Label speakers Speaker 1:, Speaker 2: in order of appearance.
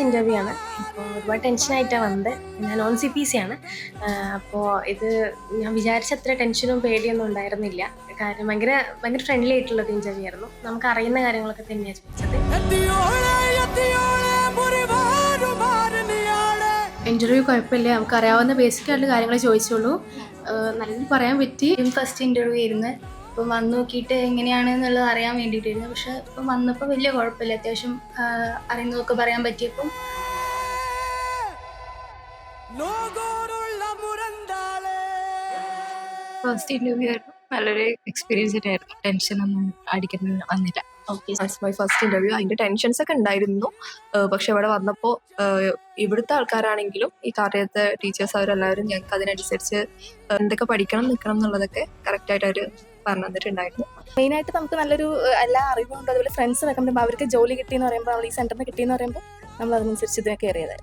Speaker 1: Interview ആണ്. ഇപ്പോൾ ഒരുപാട് ടെൻഷനായിട്ടാണ് വന്നത്. ഞാൻ നോൺ സി പി സി ആണ്. അപ്പോൾ ഇത് ഞാൻ വിചാരിച്ചത്ര ടെൻഷനും പേടിയൊന്നും ഉണ്ടായിരുന്നില്ല. കാര്യം ഭയങ്കര ഭയങ്കര ഫ്രണ്ട്ലി ആയിട്ടുള്ളൊരു ഇൻ്റർവ്യൂ ആയിരുന്നു. നമുക്ക് അറിയുന്ന കാര്യങ്ങളൊക്കെ തന്നെയാണ് ചോദിച്ചത്.
Speaker 2: ഇൻ്റർവ്യൂ കുഴപ്പമില്ല, നമുക്ക് അറിയാവുന്ന ബേസിക് ആയിട്ടുള്ള കാര്യങ്ങൾ ചോദിച്ചുള്ളൂ. നല്ല രീതിയിൽ പറയാൻ പറ്റി.
Speaker 3: ഫസ്റ്റ് ഇൻ്റർവ്യൂ ആയിരുന്നു. ഇപ്പം വന്ന് നോക്കിയിട്ട് എങ്ങനെയാണെന്നുള്ളത് അറിയാൻ വേണ്ടിയിട്ടായിരുന്നു. പക്ഷെ ഇപ്പം വന്നപ്പോൾ വലിയ കുഴപ്പമില്ല, അത്യാവശ്യം അറിയുന്നതൊക്കെ പറയാൻ പറ്റിയപ്പം.
Speaker 4: ഫസ്റ്റ് ഇൻ്റർവ്യൂ ആയിരുന്നു, നല്ലൊരു എക്സ്പീരിയൻസ് ആയിരുന്നു. ടെൻഷനൊന്നും അടിക്കുന്ന വന്നില്ല.
Speaker 5: My first interview. അതിൻ്റെ ടെൻഷൻസ് ഒക്കെ ഉണ്ടായിരുന്നു. പക്ഷെ ഇവിടെ വന്നപ്പോൾ ഇവിടുത്തെ ആൾക്കാരാണെങ്കിലും ഈ കാര്യത്തെ ടീച്ചേഴ്സ് അവരെല്ലാവരും ഞങ്ങൾക്ക് അതിനനുസരിച്ച് എന്തൊക്കെ പഠിക്കണം നിൽക്കണം എന്നുള്ളതൊക്കെ കറക്റ്റായിട്ട് അവർ പറഞ്ഞു തന്നിട്ടുണ്ടായിരുന്നു.
Speaker 6: മെയിനായിട്ട് നമുക്ക് നല്ലൊരു എല്ലാ അറിവുണ്ട്. അതുപോലെ ഫ്രണ്ട്സ് വെക്കുമ്പോൾ അവർക്ക് ജോലി കിട്ടിയെന്ന് പറയുമ്പോൾ, നമ്മൾ ഈ സെൻറ്ററിന് കിട്ടിയെന്ന് പറയുമ്പോൾ നമ്മൾ അതിനനുസരിച്ച് ഇതിനെ കയറിയത്.